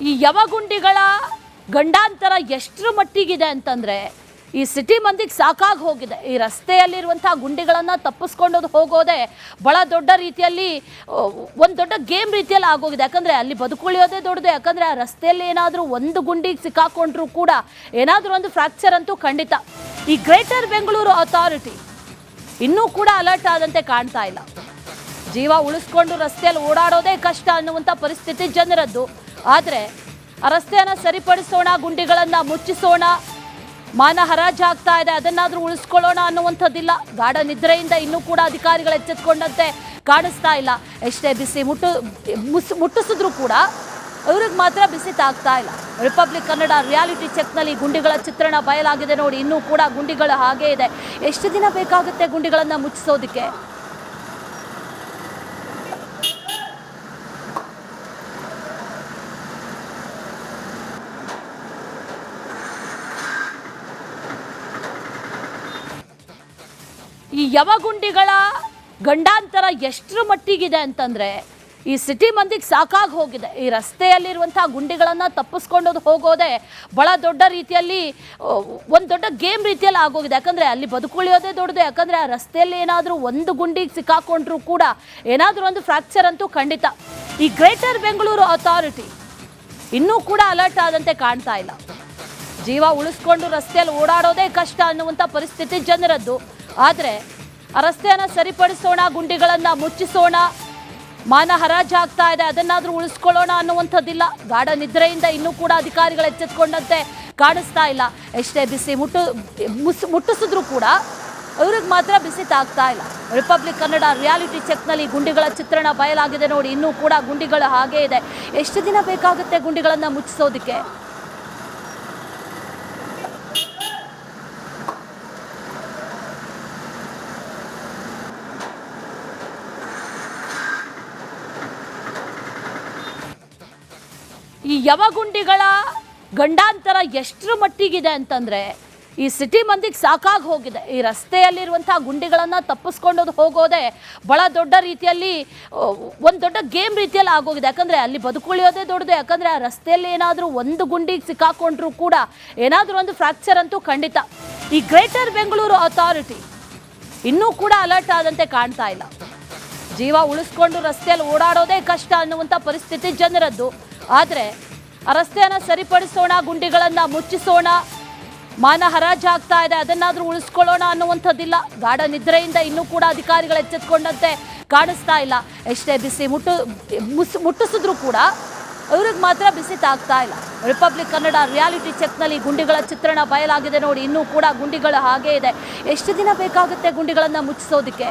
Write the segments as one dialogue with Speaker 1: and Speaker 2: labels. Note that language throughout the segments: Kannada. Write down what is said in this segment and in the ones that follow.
Speaker 1: ಈ ಯವಗುಂಡಿಗಳ ಗಂಡಾಂತರ ಎಷ್ಟರ ಮಟ್ಟಿಗಿದೆ ಅಂತಂದರೆ ಈ ಸಿಟಿ ಮಂದಿಗೆ ಸಾಕಾಗಿ ಹೋಗಿದೆ. ಈ ರಸ್ತೆಯಲ್ಲಿರುವಂಥ ಗುಂಡಿಗಳನ್ನು ತಪ್ಪಿಸ್ಕೊಂಡು ಹೋಗೋದೇ ಭಾಳ ದೊಡ್ಡ ರೀತಿಯಲ್ಲಿ ಒಂದು ದೊಡ್ಡ ಗೇಮ್ ರೀತಿಯಲ್ಲಿ ಆಗೋಗಿದೆ. ಯಾಕಂದರೆ ಅಲ್ಲಿ ಬದುಕುಳಿಯೋದೇ ದೊಡ್ಡದು. ಯಾಕಂದರೆ ಆ ರಸ್ತೆಯಲ್ಲಿ ಏನಾದರೂ ಒಂದು ಗುಂಡಿಗೆ ಸಿಕ್ಕಾಕೊಂಡ್ರೂ ಕೂಡ ಏನಾದರೂ ಒಂದು ಫ್ರ್ಯಾಕ್ಚರ್ ಅಂತೂ ಖಂಡಿತ. ಈ ಗ್ರೇಟರ್ ಬೆಂಗಳೂರು ಅಥಾರಿಟಿ ಇನ್ನೂ ಕೂಡ ಅಲರ್ಟ್ ಆದಂತೆ ಕಾಣ್ತಾ ಇಲ್ಲ. ಜೀವ ಉಳಿಸ್ಕೊಂಡು ರಸ್ತೆಯಲ್ಲಿ ಓಡಾಡೋದೇ ಕಷ್ಟ ಅನ್ನುವಂಥ ಪರಿಸ್ಥಿತಿ ಜನರದ್ದು. ಆದರೆ ಆ ರಸ್ತೆಯನ್ನು ಸರಿಪಡಿಸೋಣ, ಗುಂಡಿಗಳನ್ನು ಮುಚ್ಚಿಸೋಣ, ಮಾನ ಹರಾಜಾಗ್ತಾ ಇದೆ, ಅದನ್ನಾದರೂ ಉಳಿಸ್ಕೊಳ್ಳೋಣ ಅನ್ನುವಂಥದ್ದಿಲ್ಲ. ಗಾಢ ನಿದ್ರೆಯಿಂದ ಇನ್ನೂ ಕೂಡ ಅಧಿಕಾರಿಗಳು ಎಚ್ಚೆತ್ಕೊಂಡಂತೆ ಕಾಣಿಸ್ತಾ ಇಲ್ಲ. ಎಷ್ಟೇ ಬಿಸಿ ಮುಟ್ಟಿಸಿದ್ರೂ ಕೂಡ ಅವ್ರಿಗೆ ಮಾತ್ರ ಬಿಸಿ ತಾಗ್ತಾ ಇಲ್ಲ. ರಿಪಬ್ಲಿಕ್ ಕನ್ನಡ ರಿಯಾಲಿಟಿ ಚೆಕ್ನಲ್ಲಿ ಗುಂಡಿಗಳ ಚಿತ್ರಣ ಬಯಲಾಗಿದೆ ನೋಡಿ. ಇನ್ನೂ ಕೂಡ ಗುಂಡಿಗಳು ಹಾಗೇ ಇದೆ. ಎಷ್ಟು ದಿನ ಬೇಕಾಗುತ್ತೆ ಗುಂಡಿಗಳನ್ನು ಮುಚ್ಚಿಸೋದಕ್ಕೆ? ಈ ಯವಗುಂಡಿಗಳ ಗಂಡಾಂತರ ಎಷ್ಟರ ಮಟ್ಟಿಗಿದೆ ಅಂತಂದರೆ ಈ ಸಿಟಿ ಮಂದಿಗೆ ಸಾಕಾಗಿ ಹೋಗಿದೆ. ಈ ರಸ್ತೆಯಲ್ಲಿರುವಂಥ ಗುಂಡಿಗಳನ್ನು ತಪ್ಪಿಸ್ಕೊಂಡು ಹೋಗೋದೇ ಭಾಳ ದೊಡ್ಡ ರೀತಿಯಲ್ಲಿ ಒಂದು ದೊಡ್ಡ ಗೇಮ್ ರೀತಿಯಲ್ಲಿ ಆಗೋಗಿದೆ. ಯಾಕಂದರೆ ಅಲ್ಲಿ ಬದುಕುಳಿಯೋದೇ ದೊಡ್ಡದು. ಯಾಕಂದರೆ ಆ ರಸ್ತೆಯಲ್ಲಿ ಏನಾದರೂ ಒಂದು ಗುಂಡಿಗೆ ಸಿಕ್ಕಾಕೊಂಡ್ರೂ ಕೂಡ ಏನಾದರೂ ಒಂದು ಫ್ರ್ಯಾಕ್ಚರ್ ಅಂತೂ ಖಂಡಿತ. ಈ ಗ್ರೇಟರ್ ಬೆಂಗಳೂರು ಅಥಾರಿಟಿ ಇನ್ನೂ ಕೂಡ ಅಲರ್ಟ್ ಆದಂತೆ ಕಾಣ್ತಾ ಇಲ್ಲ. ಜೀವ ಉಳಿಸ್ಕೊಂಡು ರಸ್ತೆಯಲ್ಲಿ ಓಡಾಡೋದೇ ಕಷ್ಟ ಅನ್ನುವಂಥ ಪರಿಸ್ಥಿತಿ ಜನರದ್ದು. ಆದರೆ ಆ ರಸ್ತೆಯನ್ನು ಸರಿಪಡಿಸೋಣ, ಗುಂಡಿಗಳನ್ನು ಮುಚ್ಚಿಸೋಣ, ಮಾನ ಹರಾಜಾಗ್ತಾ ಇದೆ, ಅದನ್ನಾದರೂ ಉಳಿಸ್ಕೊಳ್ಳೋಣ ಅನ್ನುವಂಥದ್ದಿಲ್ಲ. ಗಾಢ ನಿದ್ರೆಯಿಂದ ಇನ್ನೂ ಕೂಡ ಅಧಿಕಾರಿಗಳು ಎಚ್ಚೆತ್ಕೊಂಡಂತೆ ಕಾಣಿಸ್ತಾ ಇಲ್ಲ. ಎಷ್ಟೇ ಬಿಸಿ ಮುಟ್ಟಿಸಿದ್ರೂ ಕೂಡ ಅವ್ರಿಗೆ ಮಾತ್ರ ಬಿಸಿ ತಾಗ್ತಾ ಇಲ್ಲ. ರಿಪಬ್ಲಿಕ್ ಕನ್ನಡ ರಿಯಾಲಿಟಿ ಚೆಕ್ನಲ್ಲಿ ಗುಂಡಿಗಳ ಚಿತ್ರಣ ಬಯಲಾಗಿದೆ ನೋಡಿ. ಇನ್ನೂ ಕೂಡ ಗುಂಡಿಗಳು ಹಾಗೇ ಇದೆ. ಎಷ್ಟು ದಿನ ಬೇಕಾಗುತ್ತೆ ಗುಂಡಿಗಳನ್ನು ಮುಚ್ಚಿಸೋದಕ್ಕೆ? ಈ ಯವಗುಂಡಿಗಳ ಗಂಡಾಂತರ ಎಷ್ಟರ ಮಟ್ಟಿಗಿದೆ ಅಂತಂದರೆ ಈ ಸಿಟಿ ಮಂದಿಗೆ ಸಾಕಾಗಿ ಹೋಗಿದೆ. ಈ ರಸ್ತೆಯಲ್ಲಿರುವಂಥ ಗುಂಡಿಗಳನ್ನು ತಪ್ಪಿಸ್ಕೊಂಡು ಹೋಗೋದೇ ಭಾಳ ದೊಡ್ಡ ರೀತಿಯಲ್ಲಿ ಒಂದು ದೊಡ್ಡ ಗೇಮ್ ರೀತಿಯಲ್ಲಿ ಆಗೋಗಿದೆ. ಯಾಕಂದರೆ ಅಲ್ಲಿ ಬದುಕುಳಿಯೋದೇ ದೊಡ್ಡದು. ಯಾಕಂದರೆ ಆ ರಸ್ತೆಯಲ್ಲಿ ಏನಾದರೂ ಒಂದು ಗುಂಡಿಗೆ ಸಿಕ್ಕಾಕೊಂಡ್ರೂ ಕೂಡ ಏನಾದರೂ ಒಂದು ಫ್ರ್ಯಾಕ್ಚರ್ ಅಂತೂ ಖಂಡಿತ. ಈ ಗ್ರೇಟರ್ ಬೆಂಗಳೂರು ಅಥಾರಿಟಿ ಇನ್ನೂ ಕೂಡ ಅಲರ್ಟ್ ಆದಂತೆ ಕಾಣ್ತಾ ಇಲ್ಲ. ಜೀವ ಉಳಿಸ್ಕೊಂಡು ರಸ್ತೆಯಲ್ಲಿ ಓಡಾಡೋದೇ ಕಷ್ಟ ಅನ್ನುವಂಥ ಪರಿಸ್ಥಿತಿ ಜನರದ್ದು. ಆದರೆ ಆ ರಸ್ತೆಯನ್ನು ಸರಿಪಡಿಸೋಣ, ಗುಂಡಿಗಳನ್ನು ಮುಚ್ಚಿಸೋಣ, ಮಾನ ಹರಾಜಾಗ್ತಾ ಇದೆ, ಅದನ್ನಾದರೂ ಉಳಿಸ್ಕೊಳ್ಳೋಣ ಅನ್ನುವಂಥದ್ದಿಲ್ಲ. ಗಾಢ ನಿದ್ರೆಯಿಂದ ಇನ್ನೂ ಕೂಡ ಅಧಿಕಾರಿಗಳು ಎಚ್ಚೆತ್ಕೊಂಡಂತೆ ಕಾಣಿಸ್ತಾ ಇಲ್ಲ. ಎಷ್ಟೇ ಬಿಸಿ ಮುಟ್ಟಿಸಿದ್ರೂ ಕೂಡ ಅವ್ರಿಗೆ ಮಾತ್ರ ಬಿಸಿ ತಾಗ್ತಾ ಇಲ್ಲ. ರಿಪಬ್ಲಿಕ್ ಕನ್ನಡ ರಿಯಾಲಿಟಿ ಚೆಕ್ನಲ್ಲಿ ಗುಂಡಿಗಳ ಚಿತ್ರಣ ಬಯಲಾಗಿದೆ ನೋಡಿ. ಇನ್ನೂ ಕೂಡ ಗುಂಡಿಗಳು ಹಾಗೇ ಇದೆ. ಎಷ್ಟು ದಿನ ಬೇಕಾಗುತ್ತೆ ಗುಂಡಿಗಳನ್ನು ಮುಚ್ಚಿಸೋದಕ್ಕೆ?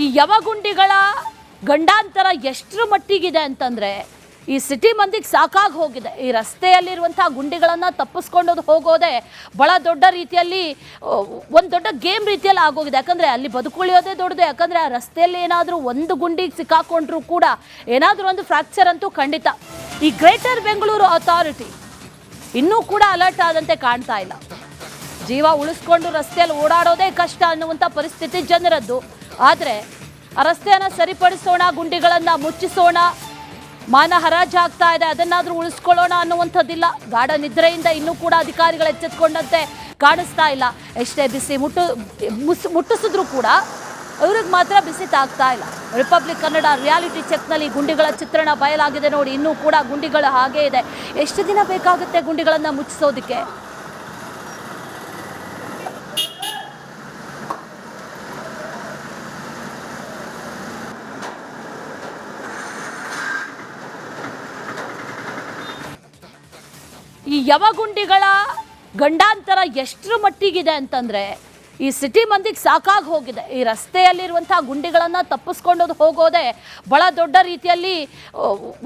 Speaker 1: ಈ ಯವಗುಂಡಿಗಳ ಗಂಡಾಂತರ ಎಷ್ಟರ ಮಟ್ಟಿಗಿದೆ ಅಂತಂದರೆ ಈ ಸಿಟಿ ಮಂದಿಗೆ ಸಾಕಾಗಿ ಹೋಗಿದೆ. ಈ ರಸ್ತೆಯಲ್ಲಿರುವಂಥ ಗುಂಡಿಗಳನ್ನು ತಪ್ಪಿಸ್ಕೊಂಡು ಹೋಗೋದೇ ಭಾಳ ದೊಡ್ಡ ರೀತಿಯಲ್ಲಿ ಒಂದು ದೊಡ್ಡ ಗೇಮ್ ರೀತಿಯಲ್ಲಿ ಆಗೋಗಿದೆ. ಯಾಕಂದರೆ ಅಲ್ಲಿ ಬದುಕುಳಿಯೋದೇ ದೊಡ್ಡದು. ಯಾಕಂದರೆ ಆ ರಸ್ತೆಯಲ್ಲಿ ಏನಾದರೂ ಒಂದು ಗುಂಡಿಗೆ ಸಿಕ್ಕಾಕೊಂಡ್ರೂ ಕೂಡ ಏನಾದರೂ ಒಂದು ಫ್ರ್ಯಾಕ್ಚರ್ ಅಂತೂ ಖಂಡಿತ. ಈ ಗ್ರೇಟರ್ ಬೆಂಗಳೂರು ಅಥಾರಿಟಿ ಇನ್ನೂ ಕೂಡ ಅಲರ್ಟ್ ಆದಂತೆ ಕಾಣ್ತಾ ಇಲ್ಲ. ಜೀವ ಉಳಿಸ್ಕೊಂಡು ರಸ್ತೆಯಲ್ಲಿ ಓಡಾಡೋದೇ ಕಷ್ಟ ಅನ್ನುವಂಥ ಪರಿಸ್ಥಿತಿ ಜನರದ್ದು. ಆದರೆ ಆ ರಸ್ತೆಯನ್ನು ಸರಿಪಡಿಸೋಣ, ಗುಂಡಿಗಳನ್ನು ಮುಚ್ಚಿಸೋಣ, ಮಾನ ಹರಾಜಾಗ್ತಾ ಇದೆ, ಅದನ್ನಾದರೂ ಉಳಿಸ್ಕೊಳ್ಳೋಣ ಅನ್ನುವಂಥದ್ದಿಲ್ಲ. ಗಾಢ ನಿದ್ರೆಯಿಂದ ಇನ್ನೂ ಕೂಡ ಅಧಿಕಾರಿಗಳು ಎಚ್ಚೆತ್ಕೊಂಡಂತೆ ಕಾಣಿಸ್ತಾ ಇಲ್ಲ. ಎಷ್ಟೇ ಬಿಸಿ ಮುಟ್ಟಿಸಿದ್ರೂ ಕೂಡ ಅವ್ರಿಗೆ ಮಾತ್ರ ಬಿಸಿ ತಾಗ್ತಾ ಇಲ್ಲ. ರಿಪಬ್ಲಿಕ್ ಕನ್ನಡ ರಿಯಾಲಿಟಿ ಚೆಕ್ನಲ್ಲಿ ಗುಂಡಿಗಳ ಚಿತ್ರಣ ಬಯಲಾಗಿದೆ ನೋಡಿ. ಇನ್ನೂ ಕೂಡ ಗುಂಡಿಗಳು ಹಾಗೇ ಇದೆ. ಎಷ್ಟು ದಿನ ಬೇಕಾಗುತ್ತೆ ಗುಂಡಿಗಳನ್ನು ಮುಚ್ಚಿಸೋದಕ್ಕೆ? ಈ ಯವಗುಂಡಿಗಳ ಗಂಡಾಂತರ ಎಷ್ಟರ ಮಟ್ಟಿಗಿದೆ ಅಂತಂದರೆ ಈ ಸಿಟಿ ಮಂದಿಗೆ ಸಾಕಾಗಿ ಹೋಗಿದೆ. ಈ ರಸ್ತೆಯಲ್ಲಿರುವಂಥ ಗುಂಡಿಗಳನ್ನು ತಪ್ಪಿಸ್ಕೊಂಡು ಹೋಗೋದೇ ಭಾಳ ದೊಡ್ಡ ರೀತಿಯಲ್ಲಿ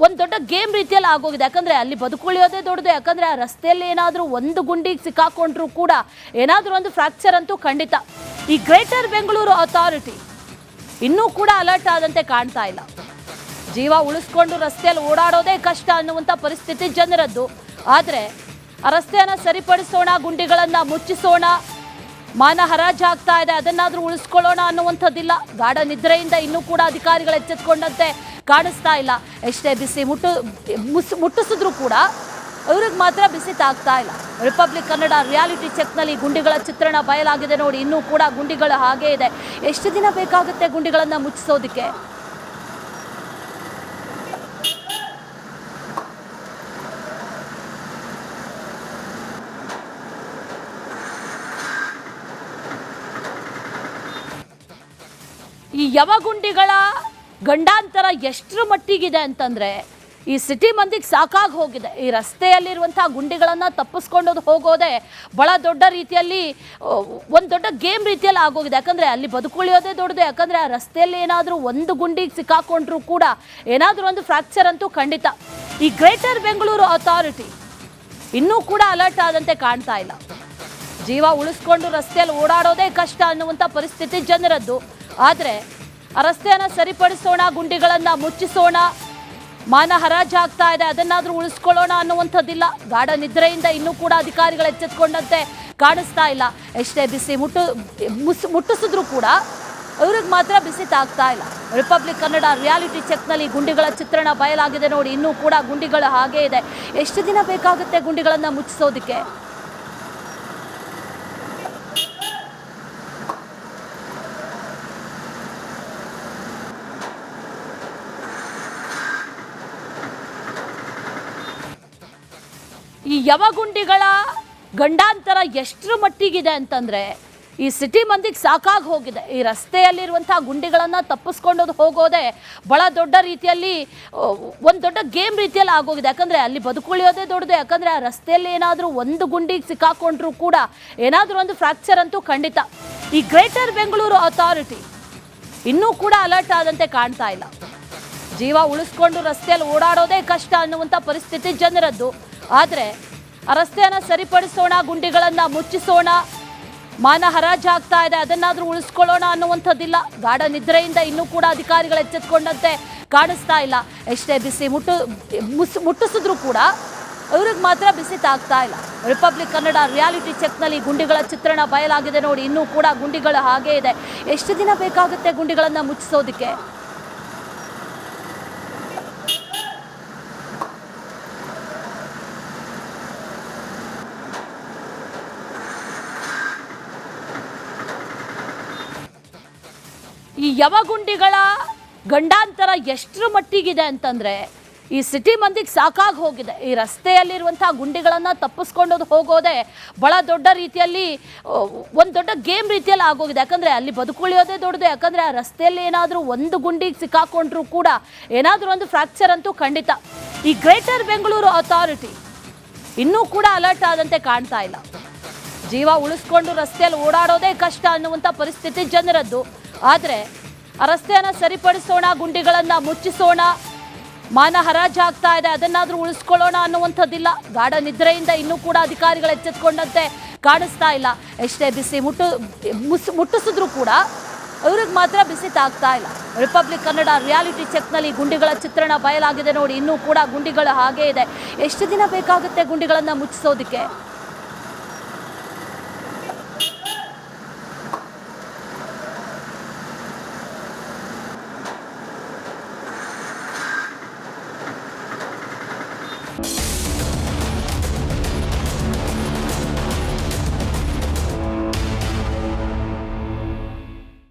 Speaker 1: ಒಂದು ದೊಡ್ಡ ಗೇಮ್ ರೀತಿಯಲ್ಲಿ ಆಗೋಗಿದೆ. ಯಾಕಂದರೆ ಅಲ್ಲಿ ಬದುಕುಳಿಯೋದೇ ದೊಡ್ಡದು. ಯಾಕಂದರೆ ಆ ರಸ್ತೆಯಲ್ಲಿ ಏನಾದರೂ ಒಂದು ಗುಂಡಿಗೆ ಸಿಕ್ಕಾಕೊಂಡ್ರೂ ಕೂಡ ಏನಾದರೂ ಒಂದು ಫ್ರ್ಯಾಕ್ಚರ್ ಅಂತೂ ಖಂಡಿತ. ಈ ಗ್ರೇಟರ್ ಬೆಂಗಳೂರು ಅಥಾರಿಟಿ ಇನ್ನೂ ಕೂಡ ಅಲರ್ಟ್ ಆದಂತೆ ಕಾಣ್ತಾ ಇಲ್ಲ. ಜೀವ ಉಳಿಸ್ಕೊಂಡು ರಸ್ತೆಯಲ್ಲಿ ಓಡಾಡೋದೇ ಕಷ್ಟ ಅನ್ನುವಂಥ ಪರಿಸ್ಥಿತಿ ಜನರದ್ದು. ಆದರೆ ಆ ರಸ್ತೆಯನ್ನು ಸರಿಪಡಿಸೋಣ, ಗುಂಡಿಗಳನ್ನು ಮುಚ್ಚಿಸೋಣ, ಮಾನ ಹರಾಜಾಗ್ತಾ ಇದೆ, ಅದನ್ನಾದ್ರೂ ಉಳಿಸ್ಕೊಳ್ಳೋಣ ಅನ್ನುವಂಥದ್ದಿಲ್ಲ. ಗಾಢ ನಿದ್ರೆಯಿಂದ ಇನ್ನೂ ಕೂಡ ಅಧಿಕಾರಿಗಳು ಎಚ್ಚೆತ್ಕೊಂಡಂತೆ ಕಾಣಿಸ್ತಾ ಇಲ್ಲ. ಎಷ್ಟೇ ಬಿಸಿ ಮುಟ್ಟಿಸಿದ್ರು ಕೂಡ ಇವ್ರಿಗೆ ಮಾತ್ರ ಬಿಸಿ ತಾಗ್ತಾ ಇಲ್ಲ. ರಿಪಬ್ಲಿಕ್ ಕನ್ನಡ ರಿಯಾಲಿಟಿ ಚೆಕ್ನಲ್ಲಿ ಗುಂಡಿಗಳ ಚಿತ್ರಣ ಬಯಲಾಗಿದೆ ನೋಡಿ. ಇನ್ನೂ ಕೂಡ ಗುಂಡಿಗಳು ಹಾಗೇ ಇದೆ. ಎಷ್ಟು ದಿನ ಬೇಕಾಗುತ್ತೆ ಗುಂಡಿಗಳನ್ನು ಮುಚ್ಚಿಸೋದಕ್ಕೆ? ಈ ಯವಗುಂಡಿಗಳ ಗಂಡಾಂತರ ಎಷ್ಟರ ಮಟ್ಟಿಗಿದೆ ಅಂತಂದರೆ ಈ ಸಿಟಿ ಮಂದಿಗೆ ಸಾಕಾಗಿ ಹೋಗಿದೆ. ಈ ರಸ್ತೆಯಲ್ಲಿರುವಂಥ ಗುಂಡಿಗಳನ್ನು ತಪ್ಪಿಸ್ಕೊಂಡು ಹೋಗೋದೇ ಬಹಳ ದೊಡ್ಡ ರೀತಿಯಲ್ಲಿ ಒಂದು ದೊಡ್ಡ ಗೇಮ್ ರೀತಿಯಲ್ಲಿ ಆಗೋಗಿದೆ. ಯಾಕಂದರೆ ಅಲ್ಲಿ ಬದುಕುಳಿಯೋದೇ ದೊಡ್ಡದು. ಯಾಕಂದರೆ ಆ ರಸ್ತೆಯಲ್ಲಿ ಏನಾದರೂ ಒಂದು ಗುಂಡಿಗೆ ಸಿಕ್ಕಾಕೊಂಡ್ರೂ ಕೂಡ ಏನಾದರೂ ಒಂದು ಫ್ರ್ಯಾಕ್ಚರ್ ಅಂತೂ ಖಂಡಿತ. ಈ ಗ್ರೇಟರ್ ಬೆಂಗಳೂರು ಅಥಾರಿಟಿ ಇನ್ನೂ ಕೂಡ ಅಲರ್ಟ್ ಆದಂತೆ ಕಾಣ್ತಾ ಇಲ್ಲ. ಜೀವ ಉಳಿಸ್ಕೊಂಡು ರಸ್ತೆಯಲ್ಲಿ ಓಡಾಡೋದೇ ಕಷ್ಟ ಅನ್ನುವಂಥ ಪರಿಸ್ಥಿತಿ ಜನರದ್ದು. ಆದರೆ ಆ ರಸ್ತೆಯನ್ನು ಸರಿಪಡಿಸೋಣ, ಗುಂಡಿಗಳನ್ನು ಮುಚ್ಚಿಸೋಣ, ಮಾನ ಹರಾಜಾಗ್ತಾ ಇದೆ, ಅದನ್ನಾದ್ರೂ ಉಳಿಸ್ಕೊಳ್ಳೋಣ ಅನ್ನುವಂಥದ್ದಿಲ್ಲ. ಗಾಢ ನಿದ್ರೆಯಿಂದ ಇನ್ನೂ ಕೂಡ ಅಧಿಕಾರಿಗಳು ಎಚ್ಚೆತ್ಕೊಂಡಂತೆ ಕಾಣಿಸ್ತಾ ಇಲ್ಲ. ಎಷ್ಟೇ ಬಿಸಿ ಮುಟ್ಟಿಸಿದ್ರು ಕೂಡ ಇವ್ರಿಗೆ ಮಾತ್ರ ಬಿಸಿ ತಾಗ್ತಾ ಇಲ್ಲ. ರಿಪಬ್ಲಿಕ್ ಕನ್ನಡ ರಿಯಾಲಿಟಿ ಚೆಕ್ನಲ್ಲಿ ಗುಂಡಿಗಳ ಚಿತ್ರಣ ಬಯಲಾಗಿದೆ ನೋಡಿ. ಇನ್ನೂ ಕೂಡ ಗುಂಡಿಗಳು ಹಾಗೇ ಇದೆ. ಎಷ್ಟು ದಿನ ಬೇಕಾಗುತ್ತೆ ಗುಂಡಿಗಳನ್ನು ಮುಚ್ಚಿಸೋದಕ್ಕೆ? ಈ ಯವಗುಂಡಿಗಳ ಗಂಡಾಂತರ ಎಷ್ಟರ ಮಟ್ಟಿಗಿದೆ ಅಂತಂದರೆ ಈ ಸಿಟಿ ಮಂದಿಗೆ ಸಾಕಾಗಿ ಹೋಗಿದೆ. ಈ ರಸ್ತೆಯಲ್ಲಿರುವಂಥ ಗುಂಡಿಗಳನ್ನು ತಪ್ಪಿಸ್ಕೊಂಡು ಹೋಗೋದೇ ಬಹಳ ದೊಡ್ಡ ರೀತಿಯಲ್ಲಿ ಒಂದು ದೊಡ್ಡ ಗೇಮ್ ರೀತಿಯಲ್ಲಿ ಆಗೋಗಿದೆ. ಯಾಕಂದರೆ ಅಲ್ಲಿ ಬದುಕುಳಿಯೋದೇ ದೊಡ್ಡದು. ಯಾಕಂದರೆ ಆ ರಸ್ತೆಯಲ್ಲಿ ಏನಾದರೂ ಒಂದು ಗುಂಡಿಗೆ ಸಿಕ್ಕಾಕೊಂಡ್ರೂ ಕೂಡ ಏನಾದರೂ ಒಂದು ಫ್ರ್ಯಾಕ್ಚರ್ ಅಂತೂ ಖಂಡಿತ. ಈ ಗ್ರೇಟರ್ ಬೆಂಗಳೂರು ಅಥಾರಿಟಿ ಇನ್ನೂ ಕೂಡ ಅಲರ್ಟ್ ಆದಂತೆ ಕಾಣ್ತಾ ಇಲ್ಲ. ಜೀವ ಉಳಿಸ್ಕೊಂಡು ರಸ್ತೆಯಲ್ಲಿ ಓಡಾಡೋದೇ ಕಷ್ಟ ಅನ್ನುವಂಥ ಪರಿಸ್ಥಿತಿ ಜನರದ್ದು. ಆದರೆ ಆ ರಸ್ತೆಯನ್ನು ಸರಿಪಡಿಸೋಣ, ಗುಂಡಿಗಳನ್ನು ಮುಚ್ಚಿಸೋಣ, ಮಾನ ಹರಾಜಾಗ್ತಾ ಇದೆ, ಅದನ್ನಾದ್ರೂ ಉಳಿಸ್ಕೊಳ್ಳೋಣ ಅನ್ನುವಂಥದ್ದಿಲ್ಲ. ಗಾಢ ನಿದ್ರೆಯಿಂದ ಇನ್ನೂ ಕೂಡ ಅಧಿಕಾರಿಗಳು ಎಚ್ಚೆತ್ಕೊಂಡಂತೆ ಕಾಣಿಸ್ತಾ ಇಲ್ಲ. ಎಷ್ಟೇ ಬಿಸಿ ಮುಟ್ಟಿಸಿದ್ರು ಕೂಡ ಇವ್ರಿಗೆ ಮಾತ್ರ ಬಿಸಿ ತಾಗ್ತಾ ಇಲ್ಲ. ರಿಪಬ್ಲಿಕ್ ಕನ್ನಡ ರಿಯಾಲಿಟಿ ಚೆಕ್ನಲ್ಲಿ ಗುಂಡಿಗಳ ಚಿತ್ರಣ ಬಯಲಾಗಿದೆ ನೋಡಿ. ಇನ್ನೂ ಕೂಡ ಗುಂಡಿಗಳು ಹಾಗೇ ಇದೆ. ಎಷ್ಟು ದಿನ ಬೇಕಾಗುತ್ತೆ ಗುಂಡಿಗಳನ್ನು ಮುಚ್ಚಿಸೋದಕ್ಕೆ? ಈ ಯವಗುಂಡಿಗಳ ಗಂಡಾಂತರ ಎಷ್ಟರ ಮಟ್ಟಿಗಿದೆ ಅಂತಂದರೆ ಈ ಸಿಟಿ ಮಂದಿಗೆ ಸಾಕಾಗಿ ಹೋಗಿದೆ. ಈ ರಸ್ತೆಯಲ್ಲಿರುವಂಥ ಗುಂಡಿಗಳನ್ನು ತಪ್ಪಿಸ್ಕೊಂಡು ಹೋಗೋದೇ ಬಹಳ ದೊಡ್ಡ ರೀತಿಯಲ್ಲಿ ಒಂದು ದೊಡ್ಡ ಗೇಮ್ ರೀತಿಯಲ್ಲಿ ಆಗೋಗಿದೆ. ಯಾಕಂದರೆ ಅಲ್ಲಿ ಬದುಕುಳಿಯೋದೇ ದೊಡ್ಡದು. ಯಾಕಂದರೆ ಆ ರಸ್ತೆಯಲ್ಲಿ ಏನಾದರೂ ಒಂದು ಗುಂಡಿಗೆ ಸಿಕ್ಕಾಕೊಂಡ್ರೂ ಕೂಡ ಏನಾದರೂ ಒಂದು ಫ್ರ್ಯಾಕ್ಚರ್ ಅಂತೂ ಖಂಡಿತ. ಈ ಗ್ರೇಟರ್ ಬೆಂಗಳೂರು ಅಥಾರಿಟಿ ಇನ್ನೂ ಕೂಡ ಅಲರ್ಟ್ ಆದಂತೆ ಕಾಣ್ತಾ ಇಲ್ಲ. ಜೀವ ಉಳಿಸ್ಕೊಂಡು ರಸ್ತೆಯಲ್ಲಿ ಓಡಾಡೋದೇ ಕಷ್ಟ ಅನ್ನುವಂಥ ಪರಿಸ್ಥಿತಿ ಜನರದ್ದು. ಆದರೆ ಆ ರಸ್ತೆಯನ್ನು ಸರಿಪಡಿಸೋಣ, ಗುಂಡಿಗಳನ್ನು ಮುಚ್ಚಿಸೋಣ, ಮಾನ ಹರಾಜಾಗ್ತಾ ಇದೆ, ಅದನ್ನಾದ್ರೂ ಉಳಿಸ್ಕೊಳ್ಳೋಣ ಅನ್ನುವಂಥದ್ದಿಲ್ಲ. ಗಾಢ ನಿದ್ರೆಯಿಂದ ಇನ್ನೂ ಕೂಡ ಅಧಿಕಾರಿಗಳು ಎಚ್ಚೆತ್ಕೊಂಡಂತೆ ಕಾಣಿಸ್ತಾ ಇಲ್ಲ. ಎಷ್ಟೇ ಬಿಸಿ ಮುಟ್ಟಿಸಿದ್ರು ಕೂಡ ಇವ್ರಿಗೆ ಮಾತ್ರ ಬಿಸಿ ತಾಗ್ತಾ ಇಲ್ಲ. ರಿಪಬ್ಲಿಕ್ ಕನ್ನಡ ರಿಯಾಲಿಟಿ ಚೆಕ್ನಲ್ಲಿ ಗುಂಡಿಗಳ ಚಿತ್ರಣ ಬಯಲಾಗಿದೆ ನೋಡಿ. ಇನ್ನೂ ಕೂಡ ಗುಂಡಿಗಳು ಹಾಗೇ ಇದೆ. ಎಷ್ಟು ದಿನ ಬೇಕಾಗುತ್ತೆ ಗುಂಡಿಗಳನ್ನು ಮುಚ್ಚಿಸೋದಕ್ಕೆ?